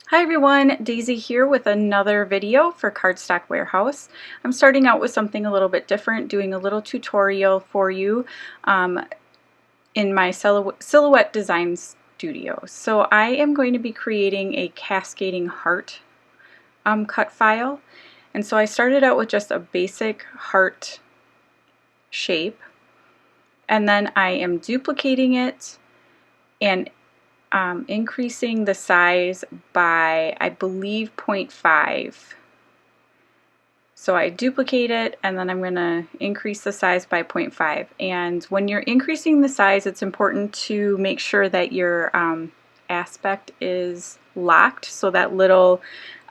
Hi everyone, Daisy here with another video for Cardstock Warehouse. I'm starting out with something a little bit different, doing a little tutorial for you in my silhouette design studio. So I am going to be creating a cascading heart cut file. And so I started out with just a basic heart shape, and then I am duplicating it and increasing the size by, I believe, 0.5. So I duplicate it and then I'm going to increase the size by 0.5. And when you're increasing the size, it's important to make sure that your aspect is locked, so that little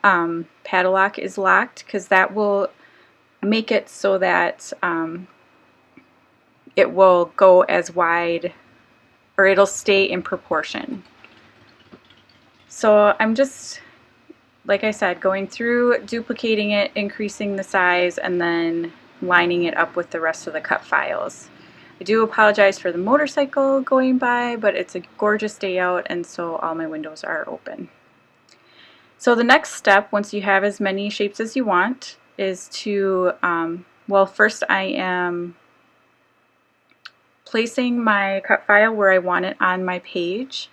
padlock is locked, because that will make it so that it will go as wide, or it'll stay in proportion. So I'm just, like I said, going through, duplicating it, increasing the size, and then lining it up with the rest of the cut files. I do apologize for the motorcycle going by, but it's a gorgeous day out, and so all my windows are open. So the next step, once you have as many shapes as you want, is to, well, first I am placing my cut file where I want it on my page.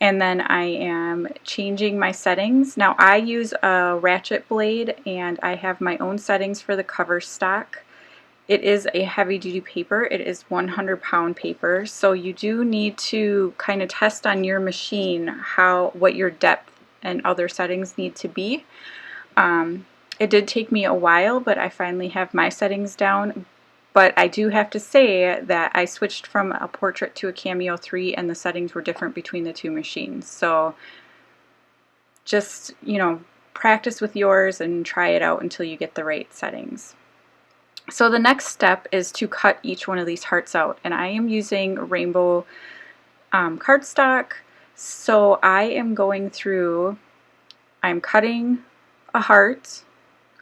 And then I am changing my settings. Now I use a ratchet blade and I have my own settings for the cover stock. It is a heavy duty paper. It is 100-pound paper. So you do need to kind of test on your machine what your depth and other settings need to be. It did take me a while, but I finally have my settings down. But I do have to say that I switched from a portrait to a Cameo 3 and the settings were different between the two machines. So just, practice with yours and try it out until you get the right settings. So the next step is to cut each one of these hearts out. And I am using rainbow cardstock. So I am going through, I'm cutting a heart,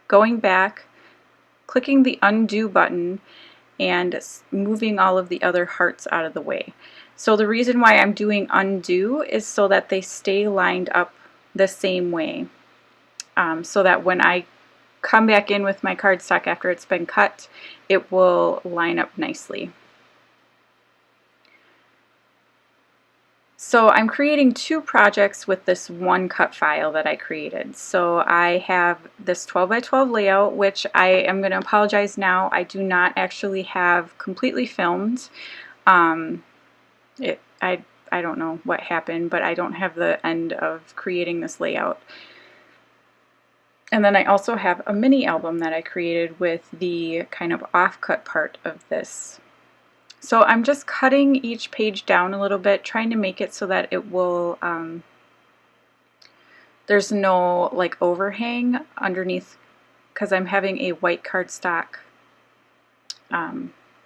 going back, clicking the undo button, and moving all of the other hearts out of the way. So the reason why I'm doing undo is so that they stay lined up the same way, so that when I come back in with my cardstock after it's been cut, it will line up nicely. So I'm creating two projects with this one cut file that I created. So I have this 12 by 12 layout, which I am going to apologize now, I do not actually have completely filmed. I don't know what happened, but I don't have the end of creating this layout. And then I also have a mini album that I created with the kind of offcut part of this. So I'm just cutting each page down a little bit, trying to make it so that it will, there's no like overhang underneath, because I'm having a white cardstock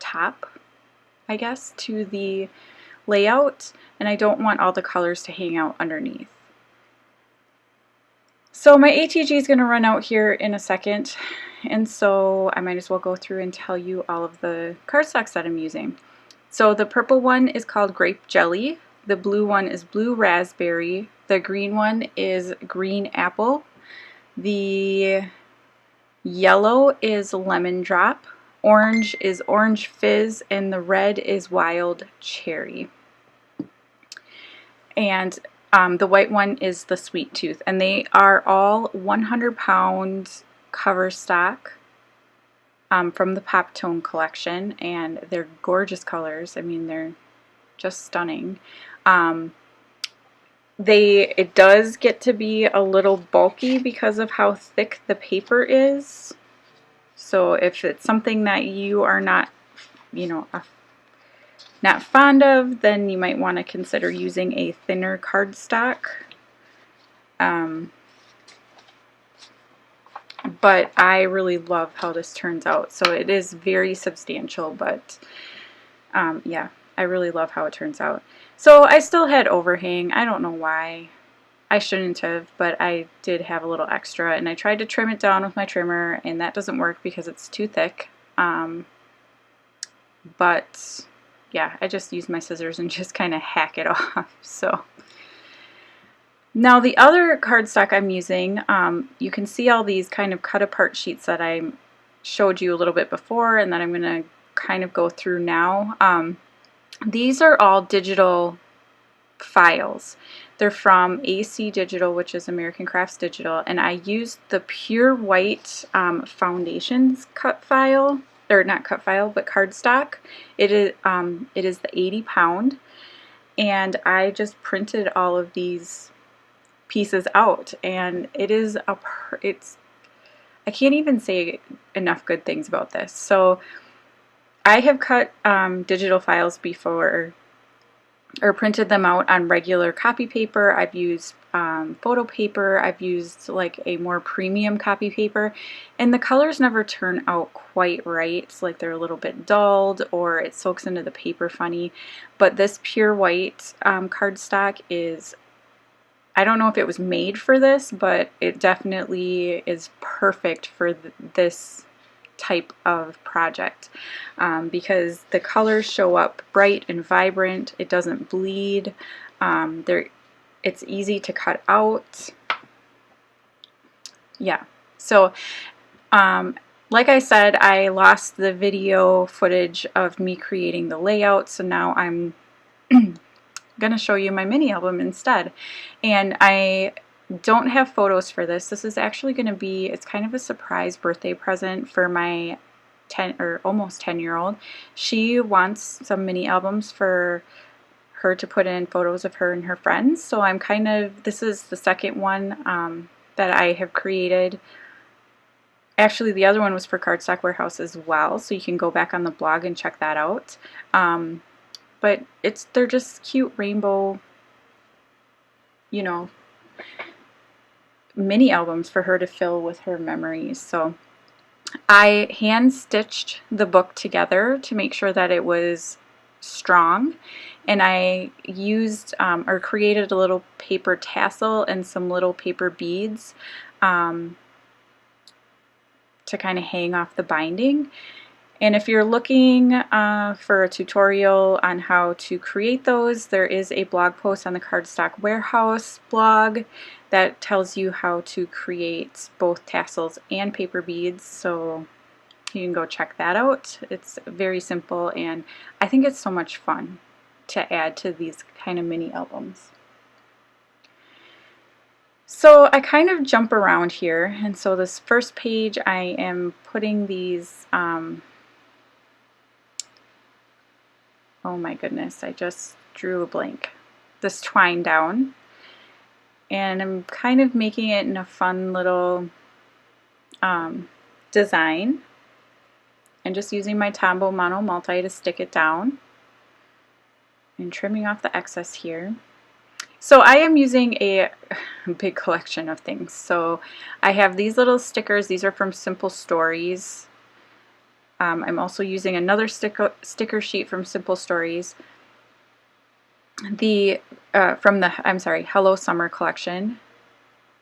top, I guess, to the layout, and I don't want all the colors to hang out underneath. So my ATG is going to run out here in a second, and so I might as well go through and tell you all of the cardstocks that I'm using. So the purple one is called Grape Jelly, the blue one is Blue Raspberry, the green one is Green Apple, the yellow is Lemon Drop, orange is Orange Fizz, and the red is Wild Cherry. And the white one is the Sweet Tooth, and they are all 100-pound cover stock from the Pop Tone collection, and they're gorgeous colors. I mean, they're just stunning. It does get to be a little bulky because of how thick the paper is. So if it's something that you are not, not fond of, then you might want to consider using a thinner cardstock. But I really love how this turns out. So it is very substantial, but yeah, I really love how it turns out. So I still had overhang. I don't know why. I shouldn't have, but I did have a little extra, and I tried to trim it down with my trimmer, and that doesn't work because it's too thick. But yeah, I just used my scissors and just kind of hack it off. So Now the other cardstock I'm using, you can see all these kind of cut apart sheets that I showed you a little bit before and that I'm going to kind of go through now. These are all digital files. They're from AC Digital, which is American Crafts Digital, and I used the pure white foundations cut file, or not cut file, but cardstock. It is the 80 pound, and I just printed all of these pieces out, and it's I can't even say enough good things about this. So I have cut digital files before, or printed them out on regular copy paper. I've used photo paper. I've used like a more premium copy paper, and the colors never turn out quite right. It's like they're a little bit dulled, or it soaks into the paper funny. But this pure white cardstock is, I don't know if it was made for this, but it definitely is perfect for this type of project, because the colors show up bright and vibrant. It doesn't bleed. It's easy to cut out. Yeah, so like I said, I lost the video footage of me creating the layout, so now I'm going to show you my mini album instead. And I don't have photos for this. This is actually going to be, it's kind of a surprise birthday present for my 10 or almost 10-year-old. She wants some mini albums for her to put in photos of her and her friends. So I'm kind of, this is the second one that I have created. Actually, the other one was for Cardstock Warehouse as well, so you can go back on the blog and check that out. But they're just cute rainbow, you know, mini albums for her to fill with her memories. So I hand stitched the book together to make sure that it was strong, and I used or created a little paper tassel and some little paper beads to kind of hang off the binding. And if you're looking for a tutorial on how to create those, there is a blog post on the Cardstock Warehouse blog that tells you how to create both tassels and paper beads, so you can go check that out. It's very simple, and I think it's so much fun to add to these kind of mini albums. So I kind of jump around here, and so this first page I am putting these oh my goodness, I just drew a blank. This twine down, and I'm kind of making it in a fun little design, and just using my Tombow Mono Multi to stick it down and trimming off the excess here. So I am using a big collection of things. So I have these little stickers. These are from Simple Stories. I'm also using another sticker sheet from Simple Stories, from the Hello Summer collection.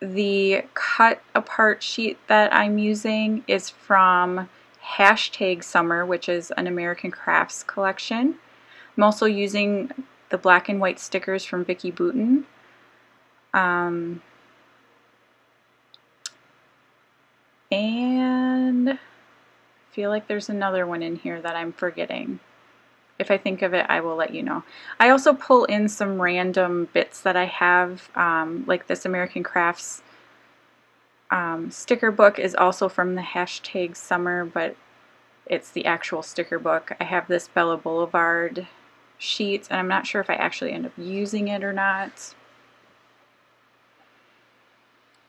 The cut apart sheet that I'm using is from #Summer, which is an American Crafts collection. I'm also using the black and white stickers from Vicki Boutin. And I feel like there's another one in here that I'm forgetting. If I think of it, I will let you know. I also pull in some random bits that I have, like this American Crafts sticker book is also from the #Summer, but it's the actual sticker book. I have this Bella Boulevard sheet, and I'm not sure if I actually end up using it or not.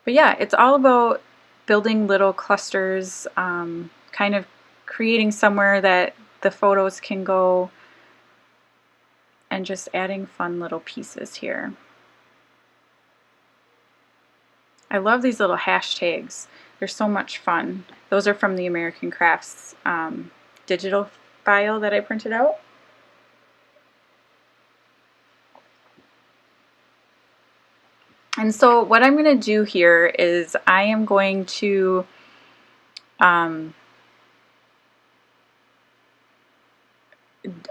But yeah, it's all about building little clusters, kind of creating somewhere that the photos can go, and just adding fun little pieces here. I love these little hashtags. They're so much fun. Those are from the American Crafts digital file that I printed out. And so what I'm going to do here is I am going to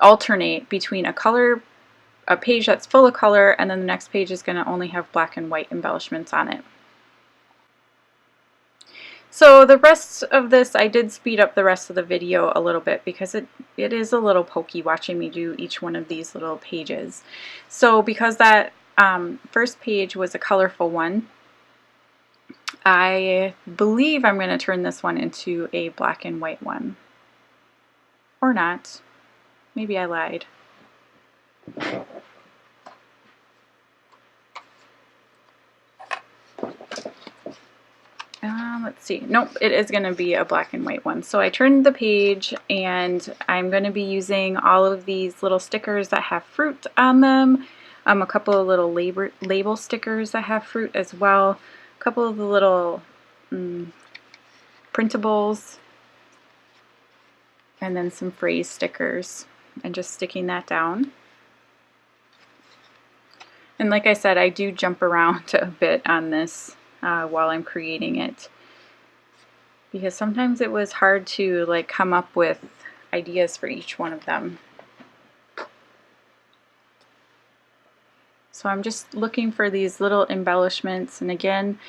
alternate between a color a page that's full of color, and then the next page is going to only have black and white embellishments on it. So the rest of this, I did speed up the rest of the video a little bit because it is a little pokey watching me do each one of these little pages. So because that first page was a colorful one, I believe I'm going to turn this one into a black and white one. Or not. Maybe I lied. Let's see. Nope, it is going to be a black and white one. So I turned the page, and I'm going to be using all of these little stickers that have fruit on them. A couple of little label stickers that have fruit as well. A couple of the little printables. And then some phrase stickers. And just sticking that down. And like I said, I do jump around a bit on this while I'm creating it, because sometimes it was hard to like come up with ideas for each one of them. So I'm just looking for these little embellishments, and again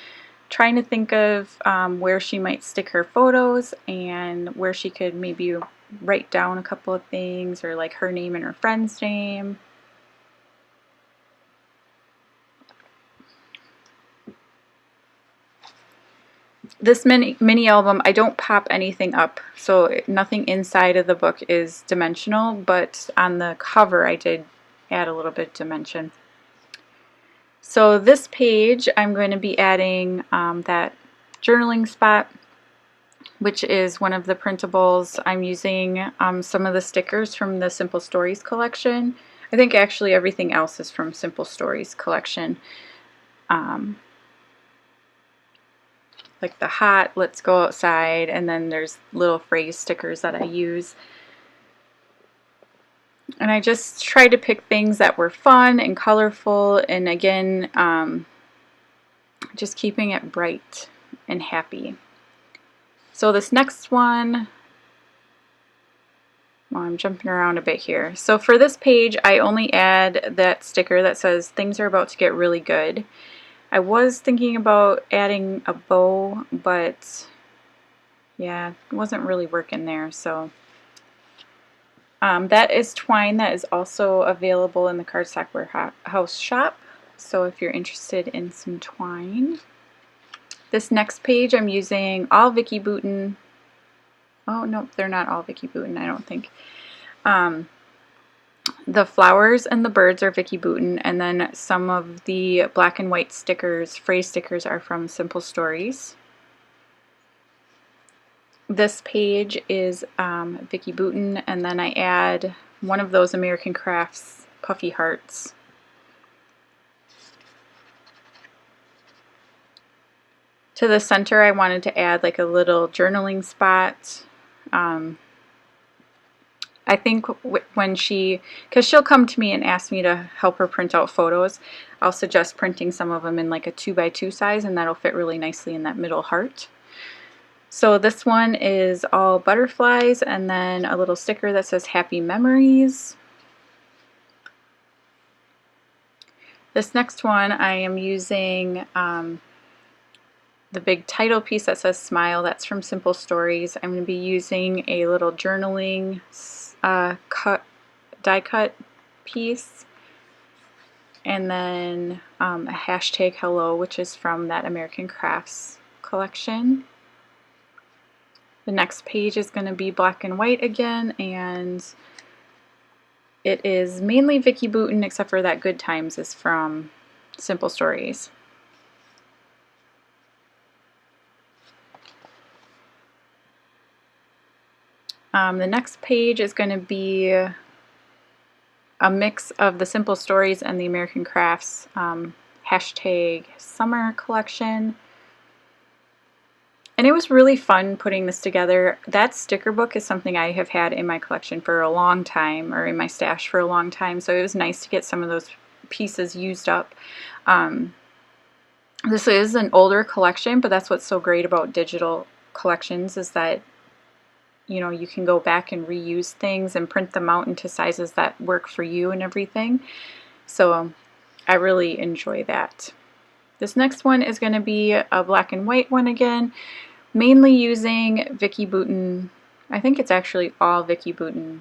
trying to think of where she might stick her photos and where she could maybe write down a couple of things, or like her name and her friend's name. This mini album, I don't pop anything up, so nothing inside of the book is dimensional, but on the cover I did add a little bit of dimension. So this page I'm going to be adding that journaling spot, which is one of the printables. I'm using some of the stickers from the Simple Stories collection. I think actually everything else is from Simple Stories collection. Like the hot, let's go outside, and then there's little phrase stickers that I use. And I just tried to pick things that were fun and colorful, and again, just keeping it bright and happy. So this next one, well, I'm jumping around a bit here. So for this page, I only add that sticker that says things are about to get really good. I was thinking about adding a bow, but yeah, it wasn't really working there. So that is twine that is also available in the Cardstock Warehouse shop. So if you're interested in some twine. This next page I'm using all Vicki Boutin. Oh no, they're not all Vicki Boutin, I don't think. The flowers and the birds are Vicki Boutin, and then some of the black and white stickers, phrase stickers, are from Simple Stories. This page is Vicki Boutin, and then I add one of those American Crafts puffy hearts. To the center I wanted to add like a little journaling spot. I think when because she'll come to me and ask me to help her print out photos, I'll suggest printing some of them in like a 2x2 size, and that'll fit really nicely in that middle heart. So this one is all butterflies, and then a little sticker that says Happy Memories. This next one I am using the big title piece that says Smile. That's from Simple Stories. I'm going to be using a little journaling die cut piece, and then a hashtag hello, which is from that American Crafts collection. The next page is going to be black and white again, and it is mainly Vicki Boutin, except for that Good Times is from Simple Stories. The next page is going to be a mix of the Simple Stories and the American Crafts hashtag summer collection. And it was really fun putting this together. That sticker book is something I have had in my collection for a long time, or in my stash for a long time, so it was nice to get some of those pieces used up. This is an older collection, but that's what's so great about digital collections, is that you can go back and reuse things and print them out into sizes that work for you and everything. So I really enjoy that. This next one is going to be a black and white one again, mainly using Vicki Boutin. I think it's actually all Vicki Boutin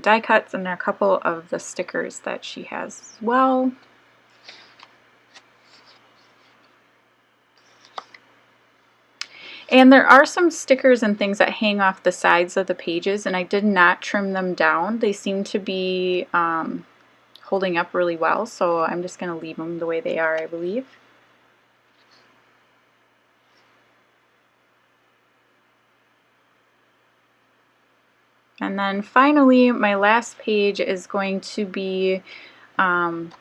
die cuts, and there are a couple of the stickers that she has as well. And there are some stickers and things that hang off the sides of the pages, and I did not trim them down. They seem to be holding up really well, so I'm just going to leave them the way they are, I believe. And then finally, my last page is going to be some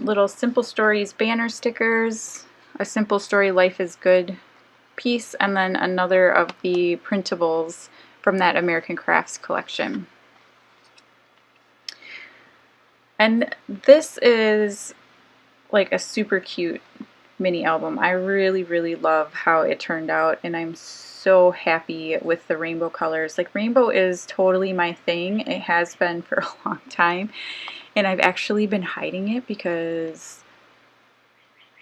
little Simple Stories banner stickers, a Simple Story Life is Good piece, and then another of the printables from that American Crafts collection. And this is like a super cute mini album. I really, really love how it turned out, and I'm so happy with the rainbow colors. Like, rainbow is totally my thing. It has been for a long time, and I've actually been hiding it because,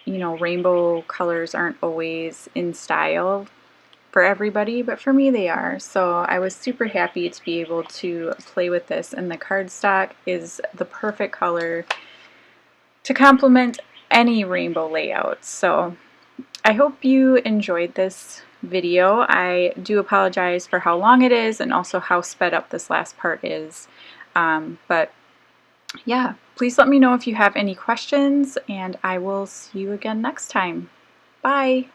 you know, rainbow colors aren't always in style for everybody, but for me they are. So I was super happy to be able to play with this, and the cardstock is the perfect color to complement any rainbow layout. So I hope you enjoyed this video. I do apologize for how long it is and also how sped up this last part is. But yeah, please let me know if you have any questions, and I will see you again next time. Bye!